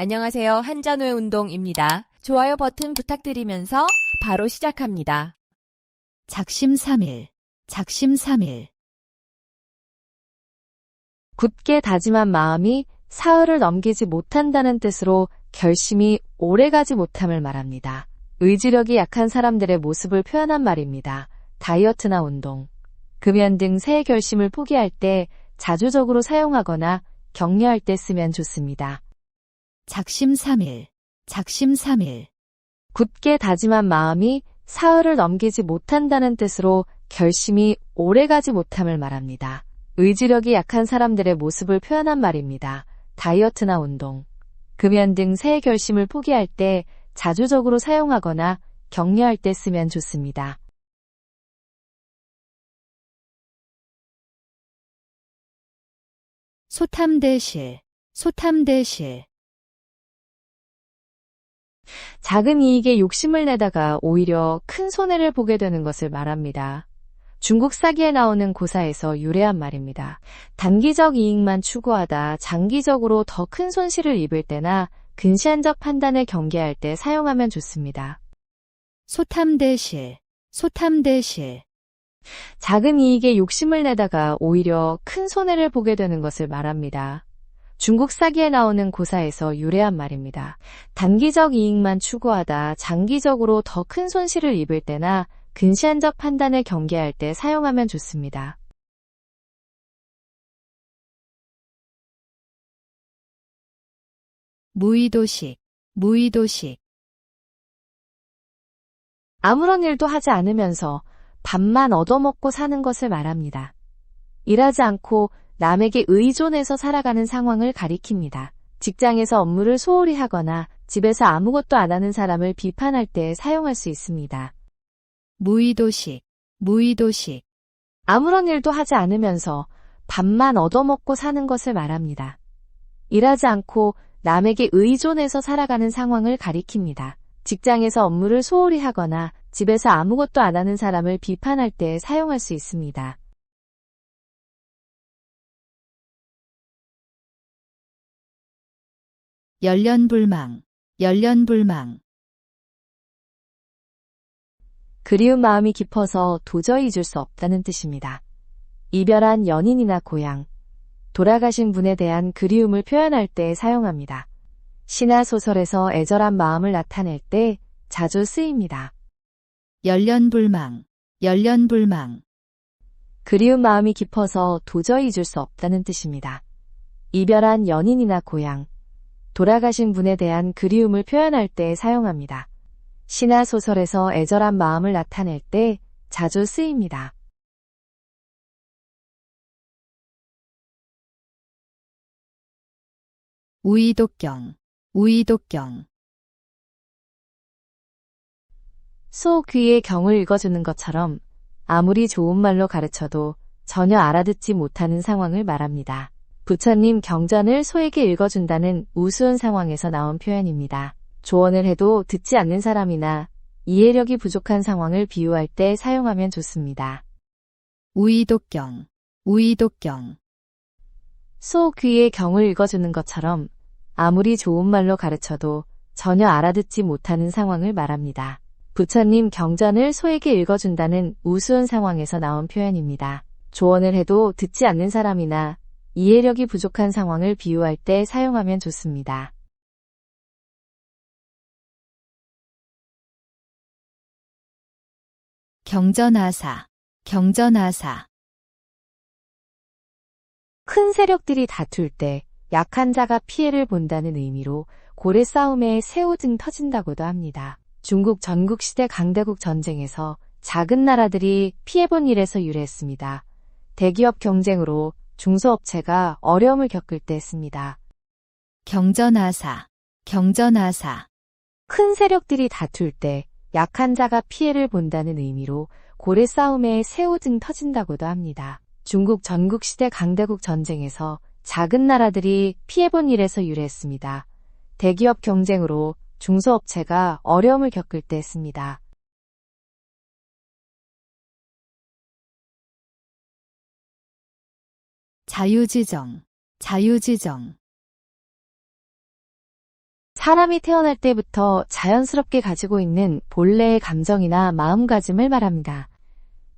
안녕하세요. 한잔후의 운동입니다. 좋아요 버튼 부탁드리면서 바로 시작합니다. 작심삼일, 작심삼일. 굳게 다짐한 마음이 사흘을 넘기지 못한다는 뜻으로 결심이 오래가지 못함을 말합니다. 의지력이 약한 사람들의 모습을 표현한 말입니다. 다이어트나 운동, 금연 등 새 결심을 포기할 때 자주적으로 사용하거나 격려할 때 쓰면 좋습니다. 작심삼일, 작심삼일. 굳게 다짐한 마음이 사흘을 넘기지 못한다는 뜻으로 결심이 오래가지 못함을 말합니다. 의지력이 약한 사람들의 모습을 표현한 말입니다. 다이어트나 운동, 금연 등 새 결심을 포기할 때 자주적으로 사용하거나 격려할 때 쓰면 좋습니다. 소탐대실, 소탐대실. 작은 이익에 욕심을 내다가 오히려 큰 손해를 보게 되는 것을 말합니다. 중국 사기에 나오는 고사에서 유래한 말입니다. 단기적 이익만 추구하다 장기적으로 더 큰 손실을 입을 때나 근시안적 판단을 경계할 때 사용하면 좋습니다. 소탐대실, 소탐대실. 작은 이익에 욕심을 내다가 오히려 큰 손해를 보게 되는 것을 말합니다. 중국 사기에 나오는 고사에서 유래한 말입니다. 단기적 이익만 추구하다 장기적으로 더 큰 손실을 입을 때나 근시안적 판단을 경계할 때 사용하면 좋습니다. 무의도식, 무의도식. 아무런 일도 하지 않으면서 밥만 얻어먹고 사는 것을 말합니다. 일하지 않고 남에게 의존해서 살아가는 상황을 가리킵니다. 직장에서 업무를 소홀히 하거나 집에서 아무것도 안 하는 사람을 비판할 때 사용할 수 있습니다. 무의도식, 무의도식. 아무런 일도 하지 않으면서 밥만 얻어먹고 사는 것을 말합니다. 일하지 않고 남에게 의존해서 살아가는 상황을 가리킵니다. 직장에서 업무를 소홀히 하거나 집에서 아무것도 안 하는 사람을 비판할 때 사용할 수 있습니다. 열련불망, 열련불망. 그리운 마음이 깊어서 도저히 잊을 수 없다는 뜻입니다. 이별한 연인이나 고향, 돌아가신 분에 대한 그리움을 표현할 때 사용합니다. 시나 소설에서 애절한 마음을 나타낼 때 자주 쓰입니다. 열련불망, 열련불망. 그리운 마음이 깊어서 도저히 잊을 수 없다는 뜻입니다. 이별한 연인이나 고향, 돌아가신 분에 대한 그리움을 표현할 때 사용합니다. 시나 소설에서 애절한 마음을 나타낼 때 자주 쓰입니다. 우이독경, 우이독경. 소 귀의 경을 읽어주는 것처럼 아무리 좋은 말로 가르쳐도 전혀 알아듣지 못하는 상황을 말합니다. 부처님 경전을 소에게 읽어준다는 우스운 상황에서 나온 표현입니다. 조언을 해도 듣지 않는 사람이나 이해력이 부족한 상황을 비유할 때 사용하면 좋습니다. 우이독경, 우이독경. 소 귀의 경을 읽어주는 것처럼 아무리 좋은 말로 가르쳐도 전혀 알아듣지 못하는 상황을 말합니다. 부처님 경전을 소에게 읽어준다는 우스운 상황에서 나온 표현입니다. 조언을 해도 듣지 않는 사람이나 이해력이 부족한 상황을 비유할 때 사용하면 좋습니다. 경전하사, 경전하사. 큰 세력들이 다툴 때 약한 자가 피해를 본다는 의미로 고래 싸움에 새우 등 터진다고도 합니다. 중국 전국시대 강대국 전쟁에서 작은 나라들이 피해본 일에서 유래했습니다. 대기업 경쟁으로 중소업체가 어려움을 겪을 때 씁니다. 경전하사, 경전하사. 큰 세력들이 다툴 때 약한 자가 피해를 본다는 의미로 고래 싸움에 새우 등 터진다고도 합니다. 중국 전국시대 강대국 전쟁에서 작은 나라들이 피해본 일에서 유래했습니다. 대기업 경쟁으로 중소업체가 어려움을 겪을 때 씁니다. 자유지정, 자유지정. 사람이 태어날 때부터 자연스럽게 가지고 있는 본래의 감정이나 마음가짐을 말합니다.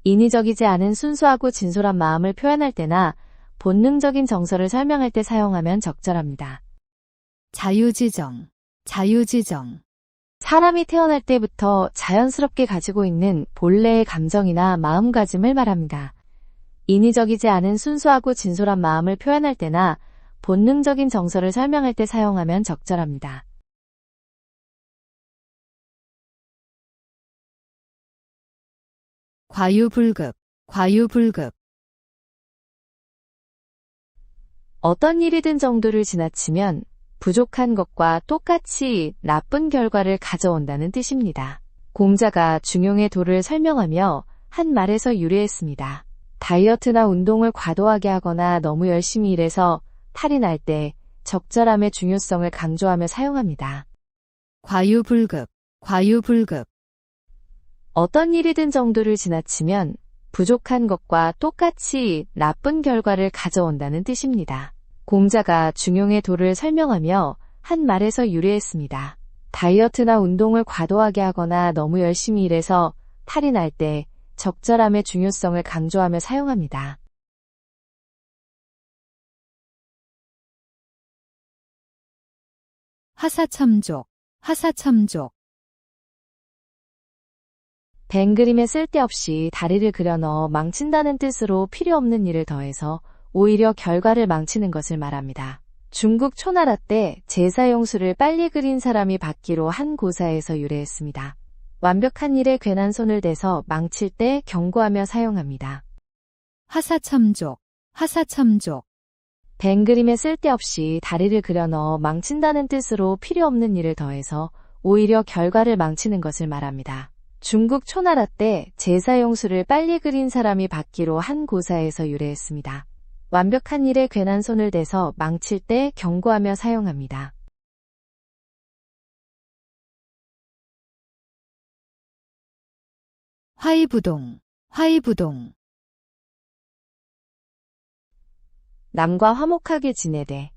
인위적이지 않은 순수하고 진솔한 마음을 표현할 때나 본능적인 정서를 설명할 때 사용하면 적절합니다. 자유지정, 자유지정. 사람이 태어날 때부터 자연스럽게 가지고 있는 본래의 감정이나 마음가짐을 말합니다. 인위적이지 않은 순수하고 진솔한 마음을 표현할 때나 본능적인 정서를 설명할 때 사용하면 적절합니다. 과유불급, 과유불급. 어떤 일이든 정도를 지나치면 부족한 것과 똑같이 나쁜 결과를 가져온다는 뜻입니다. 공자가 중용의 도를 설명하며 한 말에서 유래했습니다. 다이어트나 운동을 과도하게 하거나 너무 열심히 일해서 탈이 날 때 적절함의 중요성을 강조하며 사용합니다. 과유불급, 과유불급. 어떤 일이든 정도를 지나치면 부족한 것과 똑같이 나쁜 결과를 가져온다는 뜻입니다. 공자가 중용의 도를 설명하며 한 말에서 유래했습니다. 다이어트나 운동을 과도하게 하거나 너무 열심히 일해서 탈이 날 때 적절함의 중요성을 강조하며 사용합니다. 화사첨족, 화사첨족. 벤 그림에 쓸데없이 다리를 그려 넣어 망친다는 뜻으로 필요 없는 일을 더해서 오히려 결과를 망치는 것을 말합니다. 중국 초나라 때 제사용수를 빨리 그린 사람이 받기로 한 고사에서 유래했습니다. 완벽한 일에 괜한 손을 대서 망칠 때 경고하며 사용합니다. 화사첨족, 화사첨족. 벤 그림에 쓸데없이 다리를 그려 넣어 망친다는 뜻으로 필요 없는 일을 더해서 오히려 결과를 망치는 것을 말합니다. 중국 초나라 때 제사용수를 빨리 그린 사람이 받기로 한 고사에서 유래했습니다. 완벽한 일에 괜한 손을 대서 망칠 때 경고하며 사용합니다. 화이부동, 화이부동. 남과 화목하게 지내되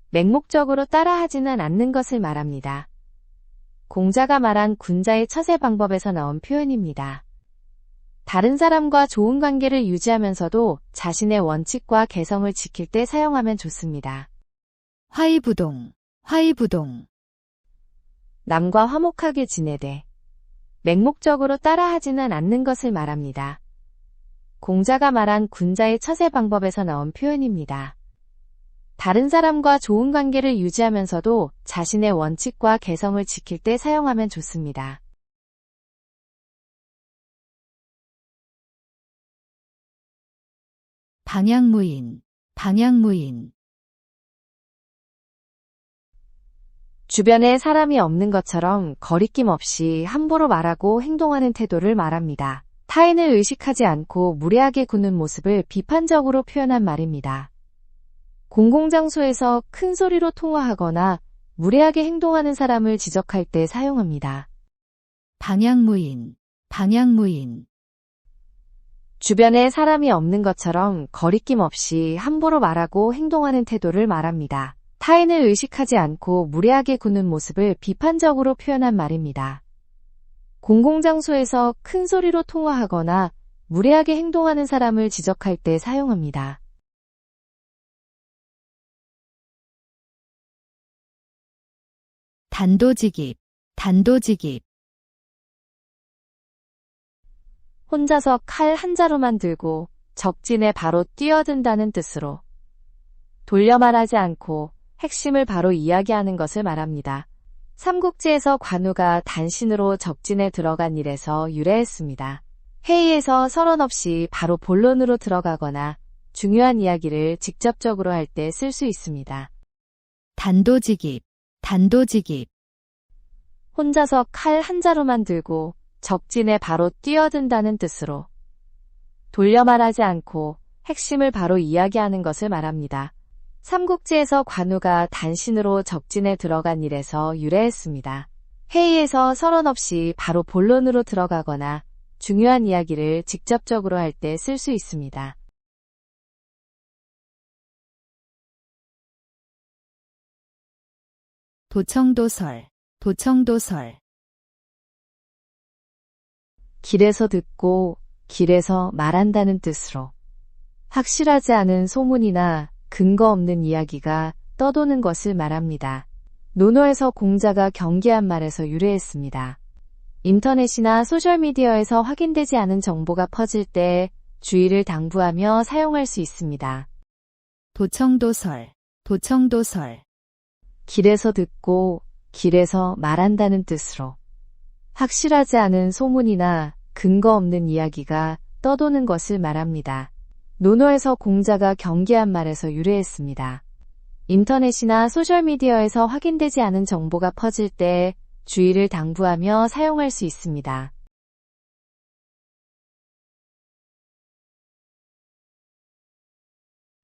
맹목적으로 따라하지는 않는 것을 말합니다. 공자가 말한 군자의 처세 방법에서 나온 표현입니다. 다른 사람과 좋은 관계를 유지하면서도 자신의 원칙과 개성을 지킬 때 사용하면 좋습니다. 화이부동, 화이부동. 남과 화목하게 지내되 맹목적으로 따라하지는 않는 것을 말합니다. 공자가 말한 군자의 처세 방법에서 나온 표현입니다. 다른 사람과 좋은 관계를 유지하면서도 자신의 원칙과 개성을 지킬 때 사용하면 좋습니다. 방향무인, 방향무인. 주변에 사람이 없는 것처럼 거리낌 없이 함부로 말하고 행동하는 태도를 말합니다. 타인을 의식하지 않고 무례하게 구는 모습을 비판적으로 표현한 말입니다. 공공장소에서 큰 소리로 통화하거나 무례하게 행동하는 사람을 지적할 때 사용합니다. 방향무인, 방향무인. 주변에 사람이 없는 것처럼 거리낌 없이 함부로 말하고 행동하는 태도를 말합니다. 타인을 의식하지 않고 무례하게 구는 모습을 비판적으로 표현한 말입니다. 공공장소에서 큰 소리로 통화하거나 무례하게 행동하는 사람을 지적할 때 사용합니다. 단도직입, 단도직입. 혼자서 칼 한 자루만 들고 적진에 바로 뛰어든다는 뜻으로 돌려 말하지 않고 핵심을 바로 이야기하는 것을 말합니다. 삼국지에서 관우가 단신으로 적진에 들어간 일에서 유래했습니다. 회의에서 서론 없이 바로 본론으로 들어가거나 중요한 이야기를 직접적으로 할 때 쓸 수 있습니다. 단도직입, 단도직입. 혼자서 칼 한 자루만 들고 적진에 바로 뛰어든다는 뜻으로 돌려 말하지 않고 핵심을 바로 이야기하는 것을 말합니다. 삼국지에서 관우가 단신으로 적진에 들어간 일에서 유래했습니다. 회의에서 서론 없이 바로 본론으로 들어가거나 중요한 이야기를 직접적으로 할 때 쓸 수 있습니다. 도청도설, 도청도설. 길에서 듣고 길에서 말한다는 뜻으로 확실하지 않은 소문이나 근거 없는 이야기가 떠도는 것을 말합니다. 논어에서 공자가 경계한 말에서 유래했습니다. 인터넷이나 소셜미디어에서 확인되지 않은 정보가 퍼질 때 주의를 당부하며 사용할 수 있습니다. 도청도설, 도청도설. 길에서 듣고 길에서 말한다는 뜻으로 확실하지 않은 소문이나 근거 없는 이야기가 떠도는 것을 말합니다. 논어에서 공자가 경계한 말에서 유래했습니다. 인터넷이나 소셜미디어에서 확인되지 않은 정보가 퍼질 때 주의를 당부하며 사용할 수 있습니다.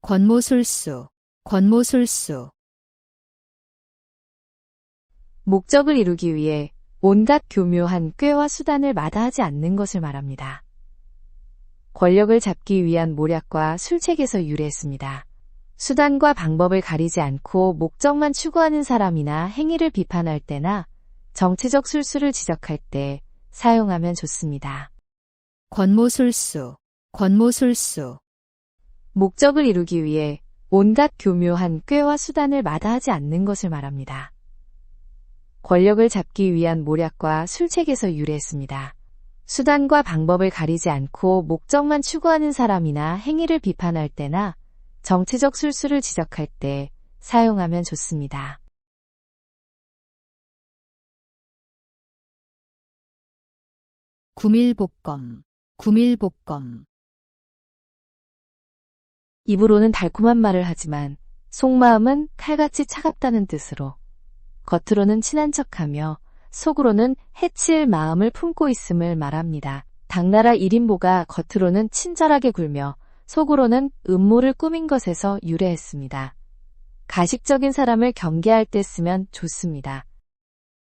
권모술수, 권모술수. 목적을 이루기 위해 온갖 교묘한 꾀와 수단을 마다하지 않는 것을 말합니다. 권력을 잡기 위한 모략과 술책에서 유래했습니다. 수단과 방법을 가리지 않고 목적만 추구하는 사람이나 행위를 비판할 때나 정치적 술수를 지적할 때 사용하면 좋습니다. 권모술수, 권모술수. 목적을 이루기 위해 온갖 교묘한 꾀와 수단을 마다하지 않는 것을 말합니다. 권력을 잡기 위한 모략과 술책에서 유래했습니다. 수단과 방법을 가리지 않고 목적만 추구하는 사람이나 행위를 비판할 때나 정치적 술수를 지적할 때 사용하면 좋습니다. 구밀복검, 구밀복검. 입으로는 달콤한 말을 하지만 속마음은 칼같이 차갑다는 뜻으로 겉으로는 친한 척하며 속으로는 해칠 마음을 품고 있음을 말합니다. 당나라 1인보가 겉으로는 친절하게 굴며 속으로는 음모를 꾸민 것에서 유래했습니다. 가식적인 사람을 경계할 때 쓰면 좋습니다.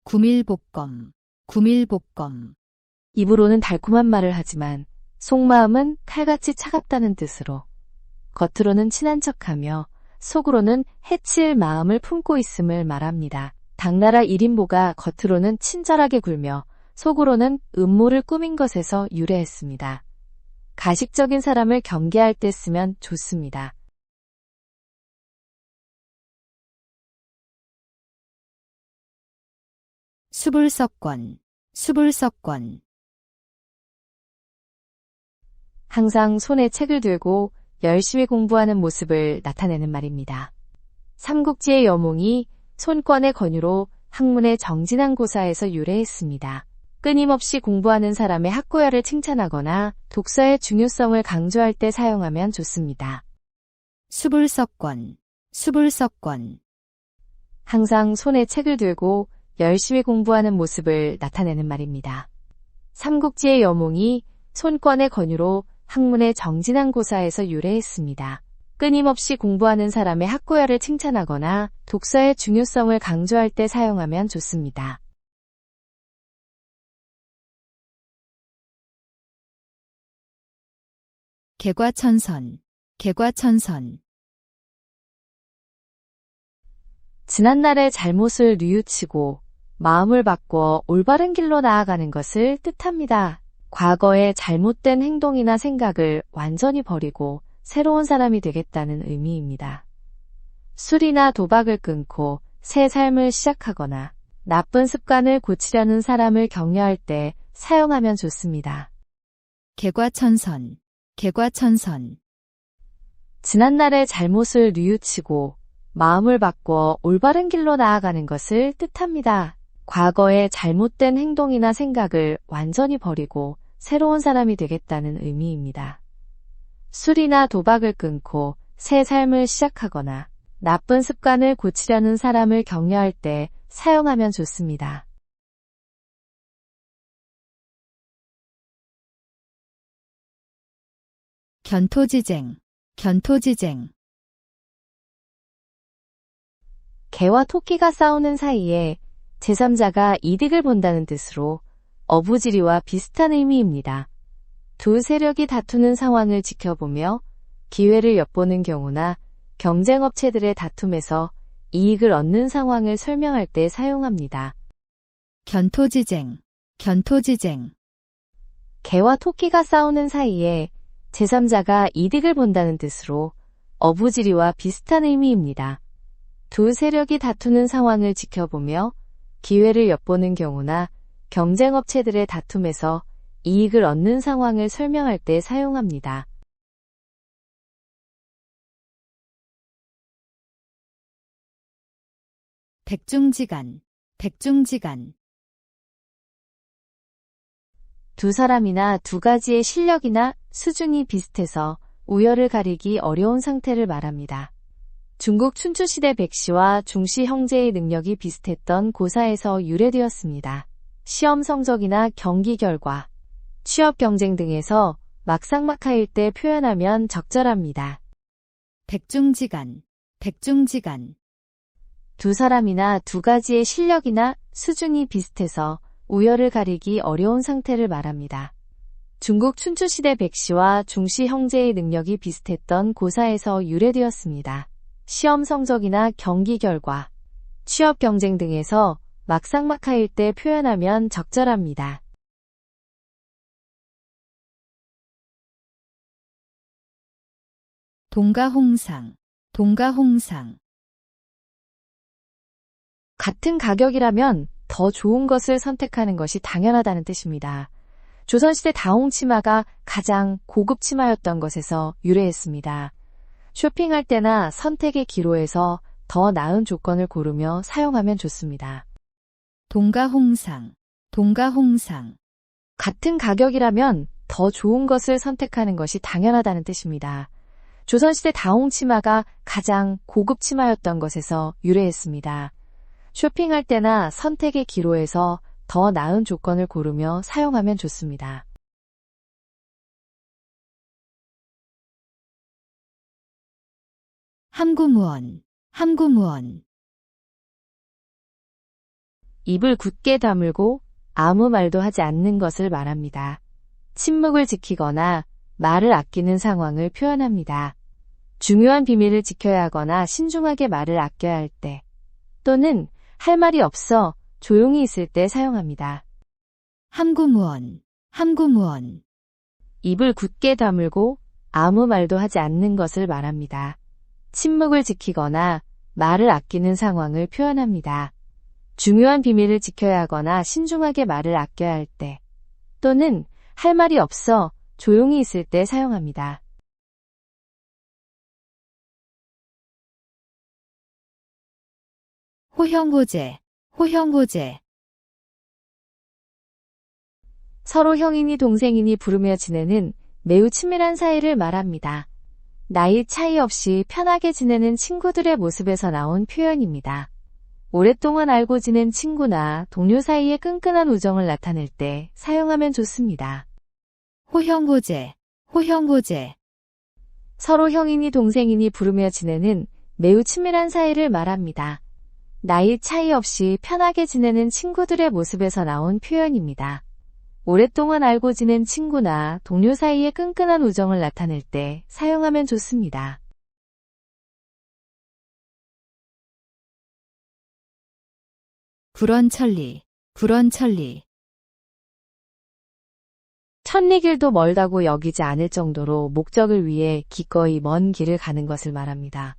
구밀복검, 구밀복검. 입으로는 달콤한 말을 하지만 속마음은 칼같이 차갑다는 뜻으로 겉으로는 친한 척하며 속으로는 해칠 마음을 품고 있음을 말합니다. 당나라 1인보가 겉으로는 친절하게 굴며 속으로는 음모를 꾸민 것에서 유래했습니다. 가식적인 사람을 경계할 때 쓰면 좋습니다. 수불석권, 수불석권. 항상 손에 책을 들고 열심히 공부하는 모습을 나타내는 말입니다. 삼국지의 여몽이 손권의 권유로 학문의 정진한 고사에서 유래했습니다. 끊임없이 공부하는 사람의 학고열을 칭찬하거나 독서의 중요성을 강조할 때 사용하면 좋습니다. 수불석권, 수불석권. 항상 손에 책을 들고 열심히 공부하는 모습을 나타내는 말입니다. 삼국지의 여몽이 손권의 권유로 학문의 정진한 고사에서 유래했습니다. 끊임없이 공부하는 사람의 학고열을 칭찬하거나 독서의 중요성을 강조할 때 사용하면 좋습니다. 개과천선, 개과천선. 지난날의 잘못을 뉘우치고 마음을 바꿔 올바른 길로 나아가는 것을 뜻합니다. 과거의 잘못된 행동이나 생각을 완전히 버리고 새로운 사람이 되겠다는 의미입니다. 술이나 도박을 끊고 새 삶을 시작하거나 나쁜 습관을 고치려는 사람을 격려할 때 사용하면 좋습니다. 개과천선, 개과천선. 지난날의 잘못을 뉘우치고 마음을 바꿔 올바른 길로 나아가는 것을 뜻합니다. 과거의 잘못된 행동이나 생각을 완전히 버리고 새로운 사람이 되겠다는 의미입니다. 술이나 도박을 끊고 새 삶을 시작하거나 나쁜 습관을 고치려는 사람을 격려할 때 사용하면 좋습니다. 견토지쟁, 견토지쟁. 개와 토끼가 싸우는 사이에 제3자가 이득을 본다는 뜻으로 어부지리와 비슷한 의미입니다. 두 세력이 다투는 상황을 지켜보며 기회를 엿보는 경우나 경쟁업체들의 다툼에서 이익을 얻는 상황을 설명할 때 사용합니다. 견토지쟁, 견토지쟁, 개와 토끼가 싸우는 사이에 제3자가 이득을 본다는 뜻으로 어부지리와 비슷한 의미입니다. 두 세력이 다투는 상황을 지켜보며 기회를 엿보는 경우나 경쟁업체들의 다툼에서 이익을 얻는 상황을 설명할 때 사용합니다. 백중지간, 백중지간, 두 사람이나 두 가지의 실력이나 수준이 비슷해서 우열을 가리기 어려운 상태를 말합니다. 중국 춘추시대 백씨와 중씨 형제의 능력이 비슷했던 고사에서 유래되었습니다. 시험 성적이나 경기 결과, 취업 경쟁 등에서 막상막하일 때 표현하면 적절합니다. 백중지간, 백중지간, 두 사람이나 두 가지의 실력이나 수준이 비슷해서 우열을 가리기 어려운 상태를 말합니다. 중국 춘추시대 백씨와 중씨 형제의 능력이 비슷했던 고사에서 유래되었습니다. 시험 성적이나 경기 결과, 취업 경쟁 등에서 막상막하일 때 표현하면 적절합니다. 동가홍상, 동가홍상, 같은 가격이라면 더 좋은 것을 선택하는 것이 당연하다는 뜻입니다. 조선시대 다홍치마가 가장 고급 치마였던 것에서 유래했습니다. 쇼핑할 때나 선택의 기로에서 더 나은 조건을 고르며 사용하면 좋습니다. 동가홍상, 동가홍상, 같은 가격이라면 더 좋은 것을 선택하는 것이 당연하다는 뜻입니다. 조선시대 다홍치마가 가장 고급 치마였던 것에서 유래했습니다. 쇼핑할 때나 선택의 기로에서 더 나은 조건을 고르며 사용하면 좋습니다. 함구무언, 함구무언, 입을 굳게 다물고 아무 말도 하지 않는 것을 말합니다. 침묵을 지키거나 말을 아끼는 상황을 표현합니다. 중요한 비밀을 지켜야 하거나 신중하게 말을 아껴야 할 때, 또는 할 말이 없어 조용히 있을 때 사용합니다. 함구무언, 함구무언, 입을 굳게 다물고 아무 말도 하지 않는 것을 말합니다. 침묵을 지키거나 말을 아끼는 상황을 표현합니다. 중요한 비밀을 지켜야 하거나 신중하게 말을 아껴야 할 때, 또는 할 말이 없어 조용히 있을 때 사용합니다. 호형호재, 호형호재, 서로 형이니 동생이니 부르며 지내는 매우 친밀한 사이를 말합니다. 나이 차이 없이 편하게 지내는 친구들의 모습에서 나온 표현입니다. 오랫동안 알고 지낸 친구나 동료 사이의 끈끈한 우정을 나타낼 때 사용하면 좋습니다. 호형호재, 호형호재, 서로 형이니 동생이니 부르며 지내는 매우 친밀한 사이를 말합니다. 나이 차이 없이 편하게 지내는 친구들의 모습에서 나온 표현입니다. 오랫동안 알고 지낸 친구나 동료 사이의 끈끈한 우정을 나타낼 때 사용하면 좋습니다. 불언천리, 불언천리, 천리길도 멀다고 여기지 않을 정도로 목적을 위해 기꺼이 먼 길을 가는 것을 말합니다.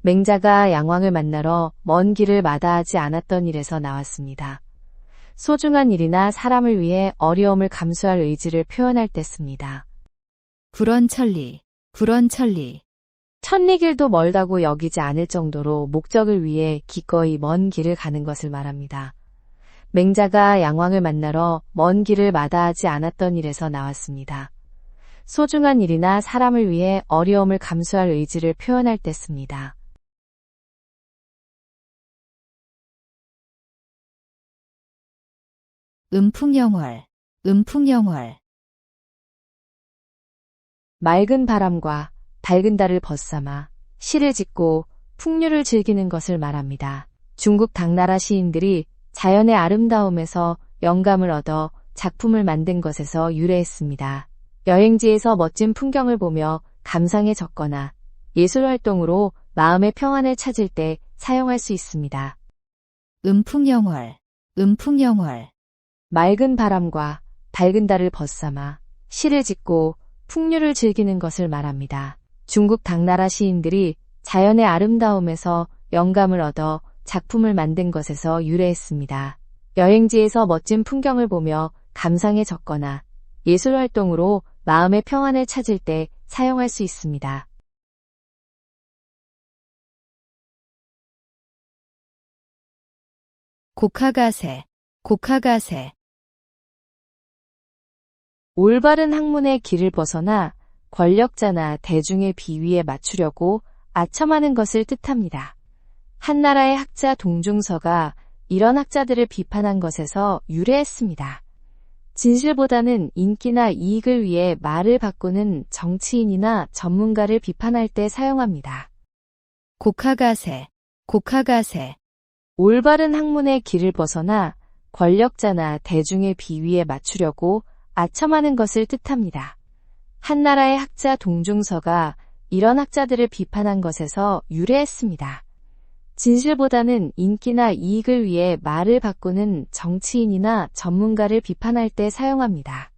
맹자가 양왕을 만나러 먼 길을 마다하지 않았던 일에서 나왔습니다. 소중한 일이나 사람을 위해 어려움을 감수할 의지를 표현할 때 씁니다. 불언천리, 불언천리, 천리길도 멀다고 여기지 않을 정도로 목적을 위해 기꺼이 먼 길을 가는 것을 말합니다. 맹자가 양왕을 만나러 먼 길을 마다하지 않았던 일에서 나왔습니다. 소중한 일이나 사람을 위해 어려움을 감수할 의지를 표현할 때 씁니다. 음풍영월, 음풍영월, 맑은 바람과 밝은 달을 벗삼아 시를 짓고 풍류를 즐기는 것을 말합니다. 중국 당나라 시인들이 자연의 아름다움에서 영감을 얻어 작품을 만든 것에서 유래했습니다. 여행지에서 멋진 풍경을 보며 감상에 적거나 예술 활동으로 마음의 평안을 찾을 때 사용할 수 있습니다. 음풍영월, 음풍영월, 맑은 바람과 밝은 달을 벗삼아 시를 짓고 풍류를 즐기는 것을 말합니다. 중국 당나라 시인들이 자연의 아름다움에서 영감을 얻어 작품을 만든 것에서 유래했습니다. 여행지에서 멋진 풍경을 보며 감상에 적거나 예술 활동으로 마음의 평안을 찾을 때 사용할 수 있습니다. 곡하가세, 곡하가세, 올바른 학문의 길을 벗어나 권력자나 대중의 비위에 맞추려고 아첨하는 것을 뜻합니다. 한나라의 학자 동중서가 이런 학자들을 비판한 것에서 유래했습니다. 진실보다는 인기나 이익을 위해 말을 바꾸는 정치인이나 전문가를 비판할 때 사용합니다. 곡하가세, 곡하가세, 올바른 학문의 길을 벗어나 권력자나 대중의 비위에 맞추려고 아첨하는 것을 뜻합니다. 한나라의 학자 동중서가 이런 학자들을 비판한 것에서 유래했습니다. 진실보다는 인기나 이익을 위해 말을 바꾸는 정치인이나 전문가를 비판할 때 사용합니다.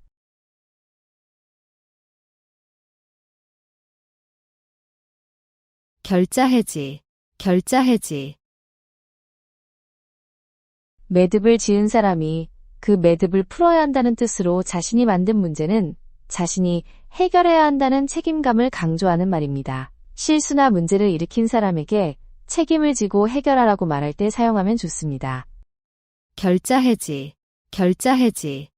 결자해지, 결자해지, 매듭을 지은 사람이 그 매듭을 풀어야 한다는 뜻으로 자신이 만든 문제는 자신이 해결해야 한다는 책임감을 강조하는 말입니다. 실수나 문제를 일으킨 사람에게 책임을 지고 해결하라고 말할 때 사용하면 좋습니다. 결자해지, 결자해지,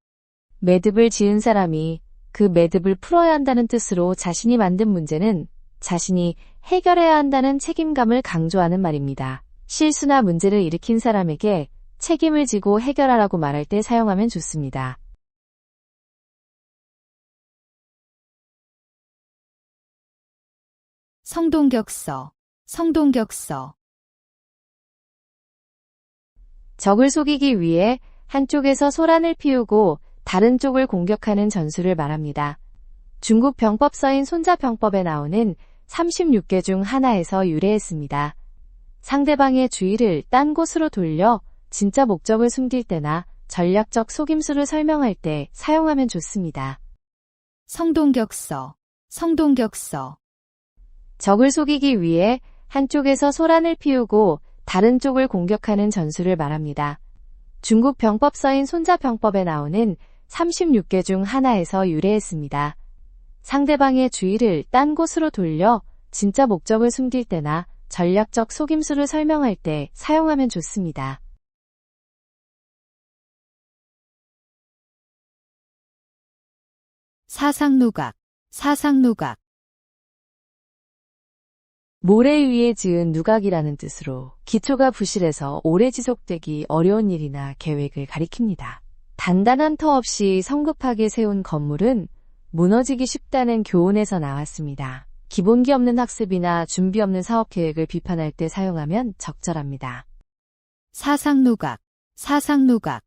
매듭을 지은 사람이 그 매듭을 풀어야 한다는 뜻으로 자신이 만든 문제는 자신이 해결해야 한다는 책임감을 강조하는 말입니다. 실수나 문제를 일으킨 사람에게 책임을 지고 해결하라고 말할 때 사용하면 좋습니다. 성동격서, 성동격서, 적을 속이기 위해 한쪽에서 소란을 피우고 다른 쪽을 공격하는 전술을 말합니다. 중국 병법서인 손자병법에 나오는 36개 중 하나에서 유래했습니다. 상대방의 주의를 딴 곳으로 돌려 진짜 목적을 숨길 때나 전략적 속임수를 설명할 때 사용하면 좋습니다. 성동격서, 성동격서, 적을 속이기 위해 한쪽에서 소란을 피우고 다른 쪽을 공격하는 전술을 말합니다. 중국 병법서인 손자병법에 나오는 36개 중 하나에서 유래했습니다. 상대방의 주의를 딴 곳으로 돌려 진짜 목적을 숨길 때나 전략적 속임수를 설명할 때 사용하면 좋습니다. 사상누각, 사상누각, 모래 위에 지은 누각이라는 뜻으로 기초가 부실해서 오래 지속되기 어려운 일이나 계획을 가리킵니다. 단단한 터 없이 성급하게 세운 건물은 무너지기 쉽다는 교훈에서 나왔습니다. 기본기 없는 학습이나 준비 없는 사업 계획을 비판할 때 사용하면 적절합니다. 사상누각, 사상누각,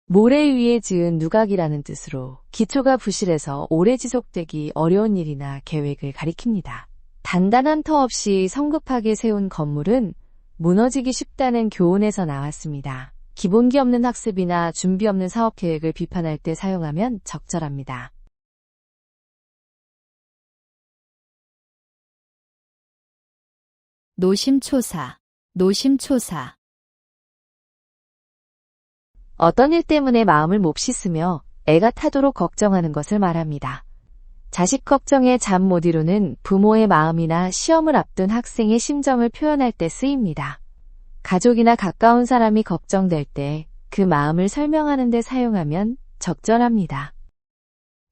모래 위에 지은 누각이라는 뜻으로 기초가 부실해서 오래 지속되기 어려운 일이나 계획을 가리킵니다. 단단한 터 없이 성급하게 세운 건물은 무너지기 쉽다는 교훈에서 나왔습니다. 기본기 없는 학습이나 준비 없는 사업 계획을 비판할 때 사용하면 적절합니다. 노심초사, 노심초사, 어떤 일 때문에 마음을 몹시 쓰며 애가 타도록 걱정하는 것을 말합니다. 자식 걱정에 잠 못 이루는 부모의 마음이나 시험을 앞둔 학생의 심정을 표현할 때 쓰입니다. 가족이나 가까운 사람이 걱정될 때 그 마음을 설명하는 데 사용하면 적절합니다.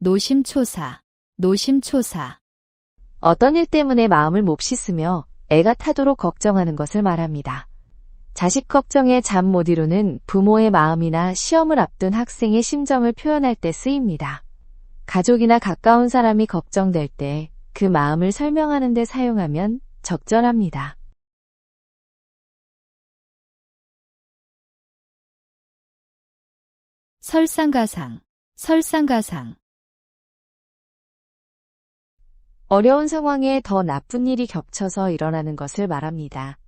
노심초사, 노심초사, 어떤 일 때문에 마음을 몹시 쓰며 애가 타도록 걱정하는 것을 말합니다. 자식 걱정에 잠 못 이루는 부모의 마음이나 시험을 앞둔 학생의 심정을 표현할 때 쓰입니다. 가족이나 가까운 사람이 걱정될 때 그 마음을 설명하는 데 사용하면 적절합니다. 설상가상, 설상가상, 어려운 상황에 더 나쁜 일이 겹쳐서 일어나는 것을 말합니다.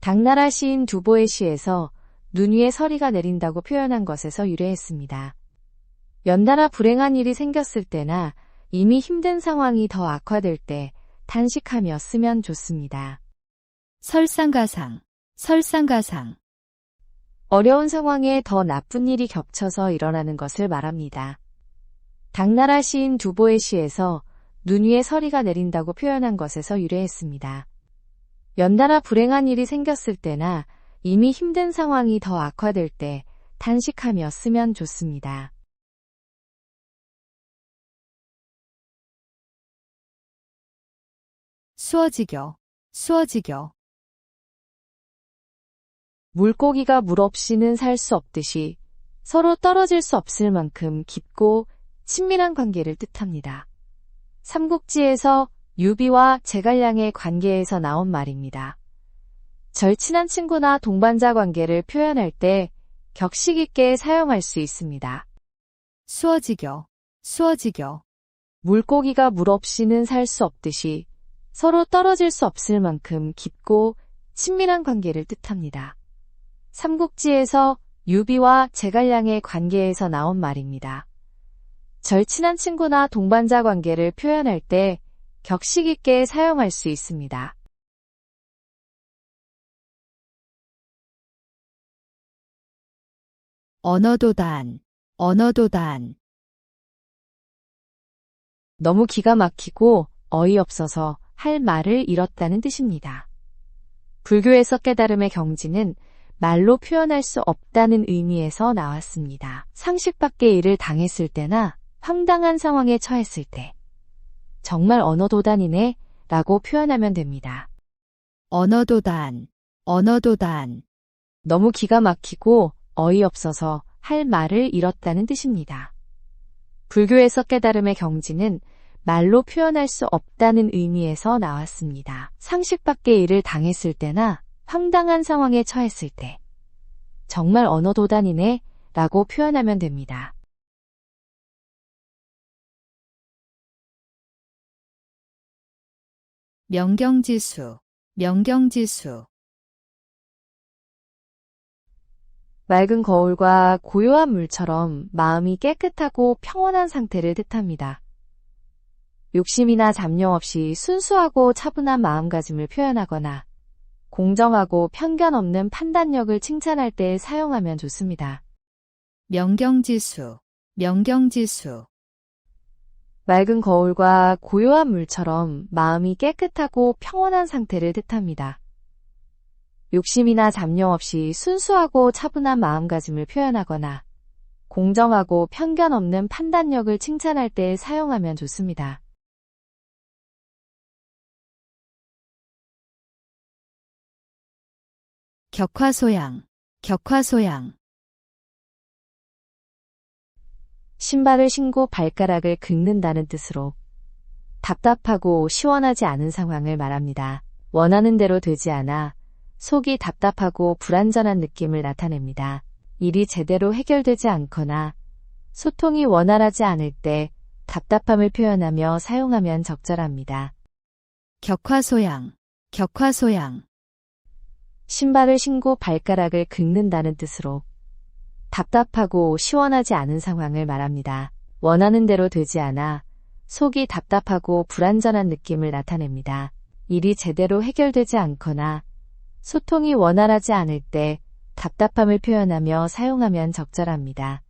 당나라 시인 두보의 시에서 눈 위에 서리가 내린다고 표현한 것에서 유래했습니다. 연달아 불행한 일이 생겼을 때나 이미 힘든 상황이 더 악화될 때 단식하며 쓰면 좋습니다. 설상가상, 설상가상. 어려운 상황에 더 나쁜 일이 겹쳐서 일어나는 것을 말합니다. 당나라 시인 두보의 시에서 눈 위에 서리가 내린다고 표현한 것에서 유래했습니다. 연달아 불행한 일이 생겼을 때나 이미 힘든 상황이 더 악화될 때 단식하며 쓰면 좋습니다. 수어지교, 수어지교. 물고기가 물 없이는 살 수 없듯이 서로 떨어질 수 없을 만큼 깊고 친밀한 관계를 뜻합니다. 삼국지에서 유비와 제갈량의 관계에서 나온 말입니다. 절친한 친구나 동반자 관계를 표현할 때 격식 있게 사용할 수 있습니다. 수어지교, 수어지교. 물고기가 물 없이는 살 수 없듯이 서로 떨어질 수 없을 만큼 깊고 친밀한 관계를 뜻합니다. 삼국지에서 유비와 제갈량의 관계에서 나온 말입니다. 절친한 친구나 동반자 관계를 표현할 때 격식 있게 사용할 수 있습니다. 언어도단, 언어도단. 너무 기가 막히고 어이없어서 할 말을 잃었다는 뜻입니다. 불교에서 깨달음의 경지는 말로 표현할 수 없다는 의미에서 나왔습니다. 상식 밖의 일을 당했을 때나 황당한 상황에 처했을 때 정말 언어도단이네 라고 표현하면 됩니다. 언어도단, 언어도단. 너무 기가 막히고 어이없어서 할 말을 잃었다는 뜻입니다. 불교에서 깨달음의 경지는 말로 표현할 수 없다는 의미에서 나왔습니다. 상식 밖의 일을 당했을 때나 황당한 상황에 처했을 때 정말 언어도단이네 라고 표현하면 됩니다. 명경지수, 명경지수. 맑은 거울과 고요한 물처럼 마음이 깨끗하고 평온한 상태를 뜻합니다. 욕심이나 잡념 없이 순수하고 차분한 마음가짐을 표현하거나 공정하고 편견 없는 판단력을 칭찬할 때 사용하면 좋습니다. 명경지수, 명경지수. 맑은 거울과 고요한 물처럼 마음이 깨끗하고 평온한 상태를 뜻합니다. 욕심이나 잡념 없이 순수하고 차분한 마음가짐을 표현하거나 공정하고 편견 없는 판단력을 칭찬할 때 사용하면 좋습니다. 격화소양, 격화소양. 신발을 신고 발가락을 긁는다는 뜻으로 답답하고 시원하지 않은 상황을 말합니다. 원하는 대로 되지 않아 속이 답답하고 불안전한 느낌을 나타냅니다. 일이 제대로 해결되지 않거나 소통이 원활하지 않을 때 답답함을 표현하며 사용하면 적절합니다. 격화소양, 격화소양. 신발을 신고 발가락을 긁는다는 뜻으로 답답하고 시원하지 않은 상황을 말합니다. 원하는 대로 되지 않아 속이 답답하고 불안전한 느낌을 나타냅니다. 일이 제대로 해결되지 않거나 소통이 원활하지 않을 때 답답함을 표현하며 사용하면 적절합니다.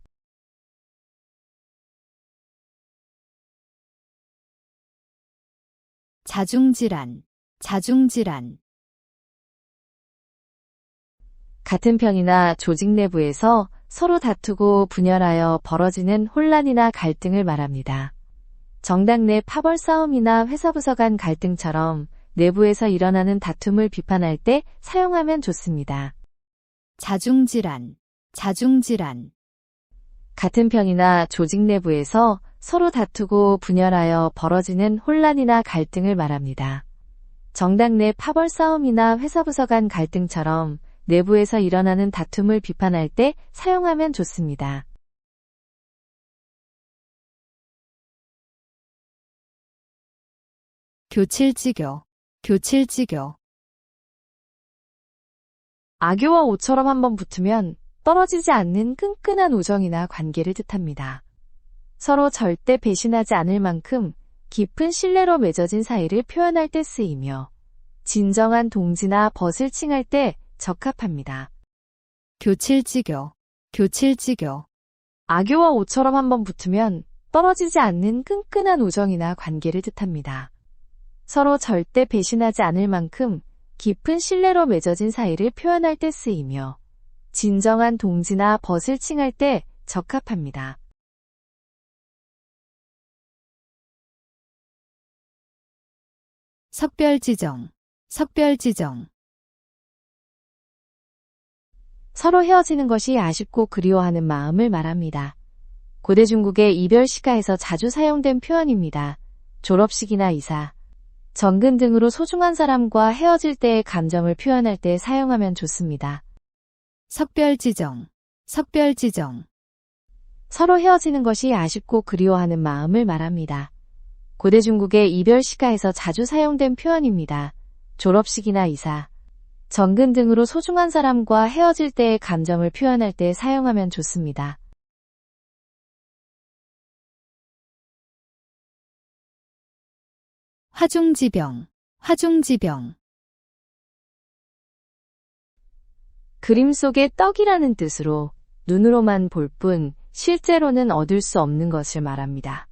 자중질환, 자중질환. 같은 편이나 조직 내부에서 서로 다투고 분열하여 벌어지는 혼란이나 갈등을 말합니다. 정당 내 파벌 싸움이나 회사 부서 간 갈등처럼 내부에서 일어나는 다툼을 비판할 때 사용하면 좋습니다. 자중질환, 자중질환. 같은 편이나 조직 내부에서 서로 다투고 분열하여 벌어지는 혼란이나 갈등을 말합니다. 정당 내 파벌 싸움이나 회사 부서 간 갈등처럼 내부에서 일어나는 다툼을 비판할 때 사용하면 좋습니다. 교칠지교, 교칠지교. 악교와 오처럼 한번 붙으면 떨어지지 않는 끈끈한 우정이나 관계를 뜻합니다. 서로 절대 배신하지 않을 만큼 깊은 신뢰로 맺어진 사이를 표현할 때 쓰이며 진정한 동지나 벗을 칭할 때 적합합니다. 교칠지교, 교칠지교. 악교와 오처럼 한번 붙으면 떨어지지 않는 끈끈한 우정이나 관계를 뜻합니다. 서로 절대 배신하지 않을 만큼 깊은 신뢰로 맺어진 사이를 표현할 때 쓰이며 진정한 동지나 벗을 칭할 때 적합합니다. 석별지정, 석별지정. 서로 헤어지는 것이 아쉽고 그리워하는 마음을 말합니다. 고대 중국의 이별 시가에서 자주 사용된 표현입니다. 졸업식이나 이사, 정근 등으로 소중한 사람과 헤어질 때의 감정을 표현할 때 사용하면 좋습니다. 석별지정, 석별지정. 서로 헤어지는 것이 아쉽고 그리워하는 마음을 말합니다. 고대 중국의 이별 시가에서 자주 사용된 표현입니다. 졸업식이나 이사, 정근 등으로 소중한 사람과 헤어질 때의 감정을 표현할 때 사용하면 좋습니다. 화중지병, 화중지병. 그림 속의 떡이라는 뜻으로 눈으로만 볼 뿐 실제로는 얻을 수 없는 것을 말합니다.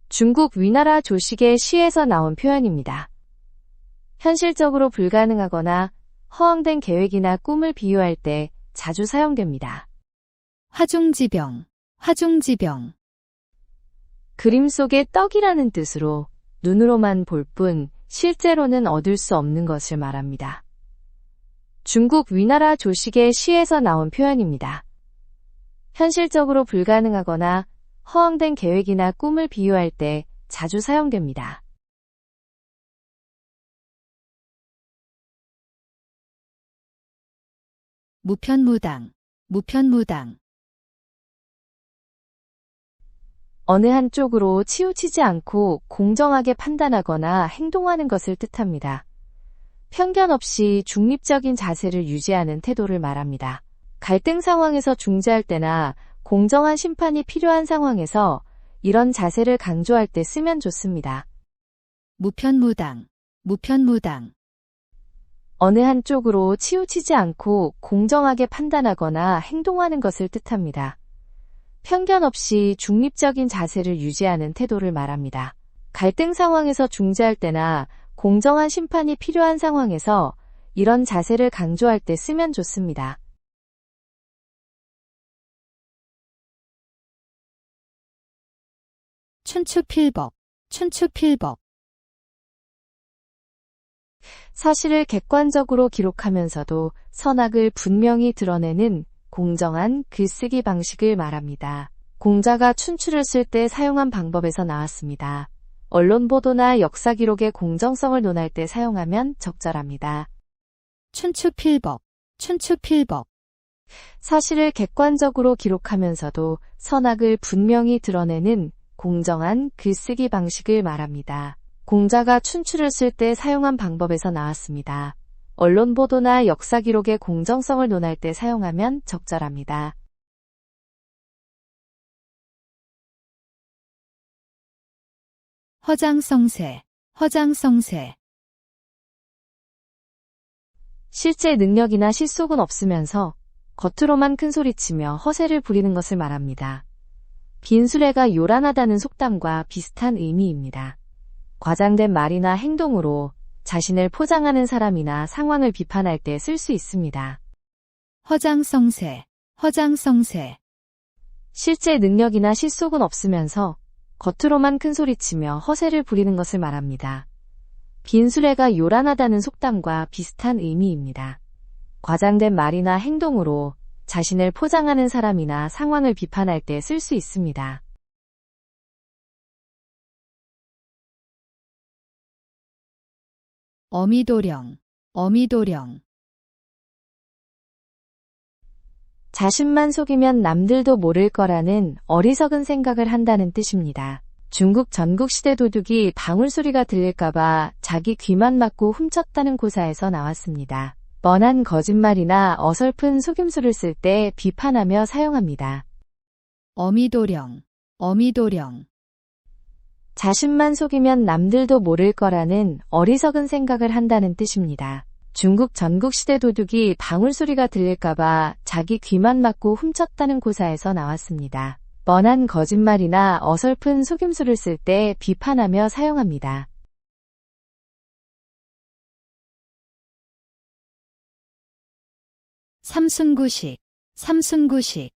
중국 위나라 조식의 시에서 나온 표현입니다. 현실적으로 불가능하거나 허황된 계획이나 꿈을 비유할 때 자주 사용됩니다. 화중지병, 화중지병. 그림 속의 떡이라는 뜻으로 눈으로만 볼 뿐 실제로는 얻을 수 없는 것을 말합니다. 중국 위나라 조식의 시에서 나온 표현입니다. 현실적으로 불가능하거나 허황된 계획이나 꿈을 비유할 때 자주 사용됩니다. 무편무당, 무편무당. 어느 한쪽으로 치우치지 않고 공정하게 판단하거나 행동하는 것을 뜻합니다. 편견 없이 중립적인 자세를 유지하는 태도를 말합니다. 갈등 상황에서 중재할 때나 공정한 심판이 필요한 상황에서 이런 자세를 강조할 때 쓰면 좋습니다. 무편무당, 무편무당. 어느 한쪽으로 치우치지 않고 공정하게 판단하거나 행동하는 것을 뜻합니다. 편견 없이 중립적인 자세를 유지하는 태도를 말합니다. 갈등 상황에서 중재할 때나 공정한 심판이 필요한 상황에서 이런 자세를 강조할 때 쓰면 좋습니다. 춘추필법, 춘추필법. 사실을 객관적으로 기록하면서도 선악을 분명히 드러내는 공정한 글쓰기 방식을 말합니다. 공자가 춘추를 쓸 때 사용한 방법에서 나왔습니다. 언론 보도나 역사 기록의 공정성을 논할 때 사용하면 적절합니다. 춘추필법, 춘추필법. 사실을 객관적으로 기록하면서도 선악을 분명히 드러내는 공정한 글쓰기 방식을 말합니다. 공자가 춘추를 쓸 때 사용한 방법에서 나왔습니다. 언론 보도나 역사 기록의 공정성을 논할 때 사용하면 적절합니다. 허장성세, 허장성세. 실제 능력이나 실속은 없으면서 겉으로만 큰소리치며 허세를 부리는 것을 말합니다. 빈수레가 요란하다는 속담과 비슷한 의미입니다. 과장된 말이나 행동으로 자신을 포장하는 사람이나 상황을 비판할 때 쓸 수 있습니다. 허장성세, 허장성세. 실제 능력이나 실속은 없으면서 겉으로만 큰소리치며 허세를 부리는 것을 말합니다. 빈수레가 요란하다는 속담과 비슷한 의미입니다. 과장된 말이나 행동으로 자신을 포장하는 사람이나 상황을 비판할 때 쓸 수 있습니다. 어미도령, 어미도령. 자신만 속이면 남들도 모를 거라는 어리석은 생각을 한다는 뜻입니다. 중국 전국시대 도둑이 방울소리가 들릴까봐 자기 귀만 막고 훔쳤다는 고사에서 나왔습니다. 뻔한 거짓말이나 어설픈 속임수를 쓸 때 비판하며 사용합니다. 어미도령, 어미도령. 자신만 속이면 남들도 모를 거라는 어리석은 생각을 한다는 뜻입니다. 중국 전국시대 도둑이 방울소리가 들릴까봐 자기 귀만 막고 훔쳤다는 고사에서 나왔습니다. 뻔한 거짓말이나 어설픈 속임수를 쓸 때 비판하며 사용합니다. 삼순구식, 삼순구식.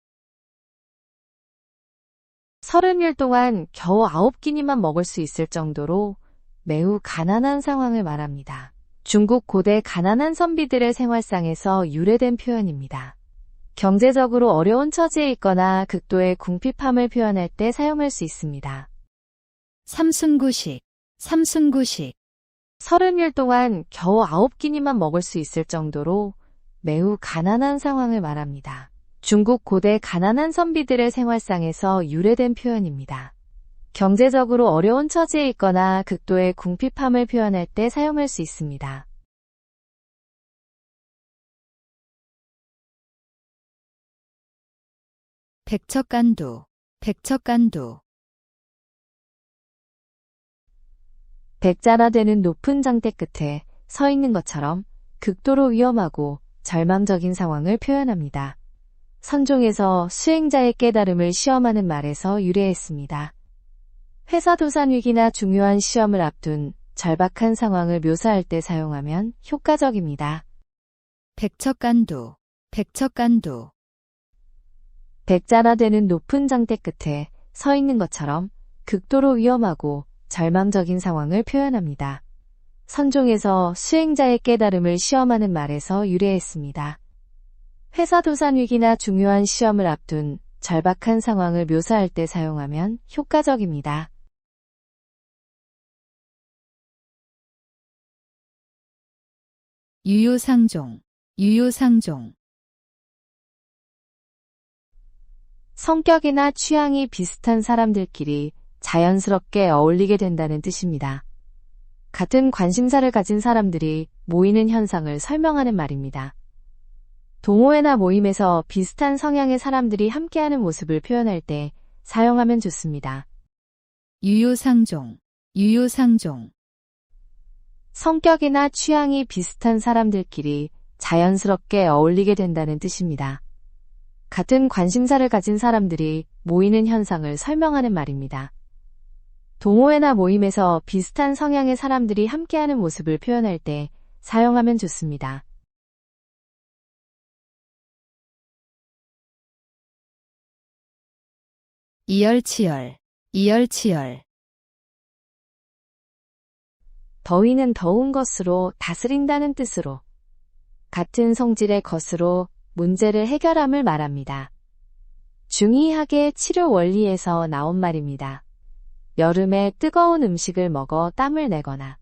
30일 동안 겨우 9끼니만 먹을 수 있을 정도로 매우 가난한 상황을 말합니다. 중국 고대 가난한 선비들의 생활상에서 유래된 표현입니다. 경제적으로 어려운 처지에 있거나 극도의 궁핍함을 표현할 때 사용할 수 있습니다. 삼순구식, 삼순구식. 30일 동안 겨우 9끼니만 먹을 수 있을 정도로 매우 가난한 상황을 말합니다. 중국 고대 가난한 선비들의 생활상에서 유래된 표현입니다. 경제적으로 어려운 처지에 있거나 극도의 궁핍함을 표현할 때 사용할 수 있습니다. 백척간두, 백척간두. 백자라되는 높은 장대 끝에 서 있는 것처럼 극도로 위험하고 절망적인 상황을 표현합니다. 선종에서 수행자의 깨달음을 시험하는 말에서 유래했습니다. 회사 도산 위기나 중요한 시험을 앞둔 절박한 상황을 묘사할 때 사용하면 효과적입니다. 백척간두, 백척간두. 백자라되는 높은 장대 끝에 서 있는 것처럼 극도로 위험하고 절망적인 상황을 표현합니다. 선종에서 수행자의 깨달음을 시험하는 말에서 유래했습니다. 회사 도산 위기나 중요한 시험을 앞둔 절박한 상황을 묘사할 때 사용하면 효과적입니다. 유유상종, 유유상종. 성격이나 취향이 비슷한 사람들끼리 자연스럽게 어울리게 된다는 뜻입니다. 같은 관심사를 가진 사람들이 모이는 현상을 설명하는 말입니다. 동호회나 모임에서 비슷한 성향의 사람들이 함께하는 모습을 표현할 때 사용하면 좋습니다. 유유상종, 유유상종. 성격이나 취향이 비슷한 사람들끼리 자연스럽게 어울리게 된다는 뜻입니다. 같은 관심사를 가진 사람들이 모이는 현상을 설명하는 말입니다. 동호회나 모임에서 비슷한 성향의 사람들이 함께하는 모습을 표현할 때 사용하면 좋습니다. 이열치열, 이열치열. 더위는 더운 것으로 다스린다는 뜻으로 같은 성질의 것으로 문제를 해결함을 말합니다. 중의학의 치료 원리에서 나온 말입니다. 여름에 뜨거운 음식을 먹어 땀을 내거나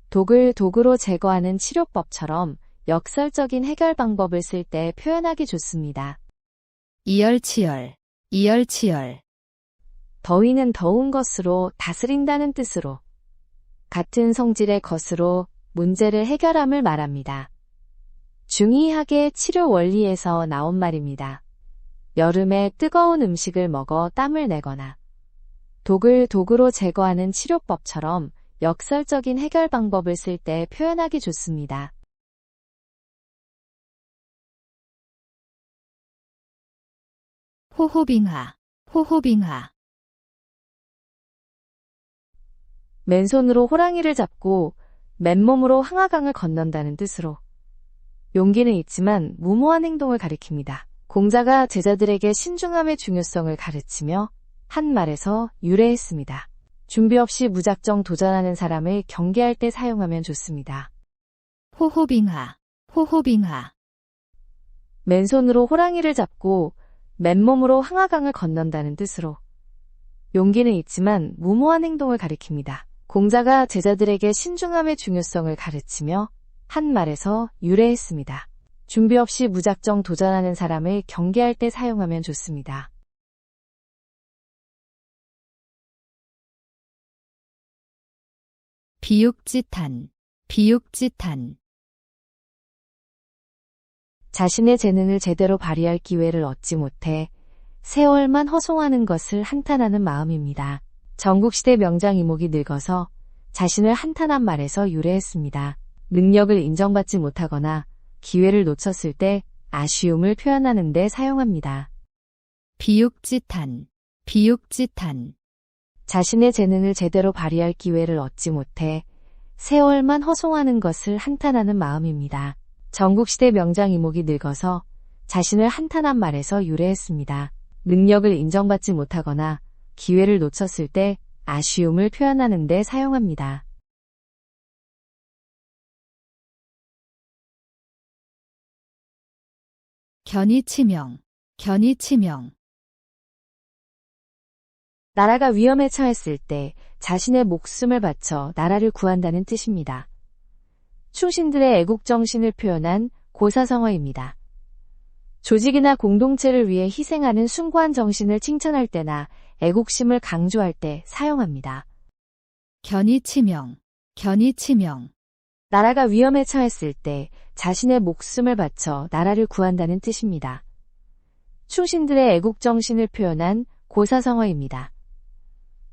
독을 독으로 제거하는 치료법처럼 역설적인 해결 방법을 쓸 때 표현하기 좋습니다. 이열치열, 이열치열. 더위는 더운 것으로 다스린다는 뜻으로 같은 성질의 것으로 문제를 해결함을 말합니다. 중의학의 치료 원리에서 나온 말입니다. 여름에 뜨거운 음식을 먹어 땀을 내거나 독을 독으로 제거하는 치료법처럼 역설적인 해결 방법을 쓸 때 표현하기 좋습니다. 호호빙하, 호호빙하. 맨손으로 호랑이를 잡고 맨몸으로 황하강을 건넌다는 뜻으로 용기는 있지만 무모한 행동을 가리킵니다. 공자가 제자들에게 신중함의 중요성을 가르치며 한 말에서 유래했습니다. 준비 없이 무작정 도전하는 사람을 경계할 때 사용하면 좋습니다. 호호빙하, 호호빙하. 맨손으로 호랑이를 잡고 맨몸으로 황하강을 건넌다는 뜻으로 용기는 있지만 무모한 행동을 가리킵니다. 공자가 제자들에게 신중함의 중요성을 가르치며 한 말에서 유래했습니다. 준비 없이 무작정 도전하는 사람을 경계할 때 사용하면 좋습니다. 비육지탄, 비육지탄. 자신의 재능을 제대로 발휘할 기회를 얻지 못해 세월만 허송하는 것을 한탄하는 마음입니다. 전국시대 명장 이목이 늙어서 자신을 한탄한 말에서 유래했습니다. 능력을 인정받지 못하거나 기회를 놓쳤을 때 아쉬움을 표현하는 데 사용합니다. 비육짓한, 비육짓한. 자신의 재능을 제대로 발휘할 기회를 얻지 못해 세월만 허송하는 것을 한탄하는 마음입니다. 전국시대 명장 이목이 늙어서 자신을 한탄한 말에서 유래했습니다. 능력을 인정받지 못하거나 기회를 놓쳤을 때 아쉬움을 표현하는 데 사용합니다. 견이치명, 견이치명. 나라가 위험에 처했을 때 자신의 목숨을 바쳐 나라를 구한다는 뜻입니다. 충신들의 애국정신을 표현한 고사성어입니다. 조직이나 공동체를 위해 희생하는 숭고한 정신을 칭찬할 때나 애국심을 강조할 때 사용합니다. 견이치명, 견이치명. 나라가 위험에 처했을 때 자신의 목숨을 바쳐 나라를 구한다는 뜻입니다. 충신들의 애국정신을 표현한 고사성어입니다.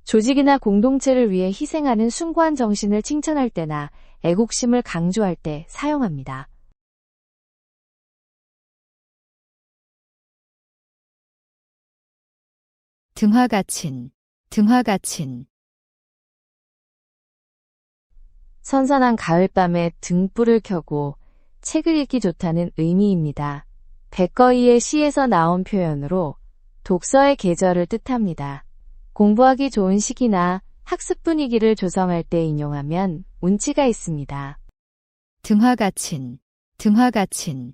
조직이나 공동체를 위해 희생하는 숭고한 정신을 칭찬할 때나 애국심을 강조할 때 사용합니다. 등화가친, 등화가친. 선선한 가을밤에 등불을 켜고 책을 읽기 좋다는 의미입니다. 백거이의 시에서 나온 표현으로 독서의 계절을 뜻합니다. 공부하기 좋은 시기나 학습 분위기를 조성할 때 인용하면 운치가 있습니다. 등화가친, 등화가친.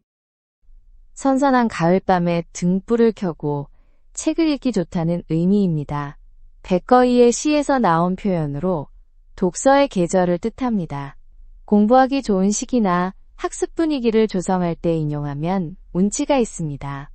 선선한 가을밤에 등불을 켜고 책을 읽기 좋다는 의미입니다. 백거이의 시에서 나온 표현으로 독서의 계절을 뜻합니다. 공부하기 좋은 시기나 학습 분위기를 조성할 때 인용하면 운치가 있습니다.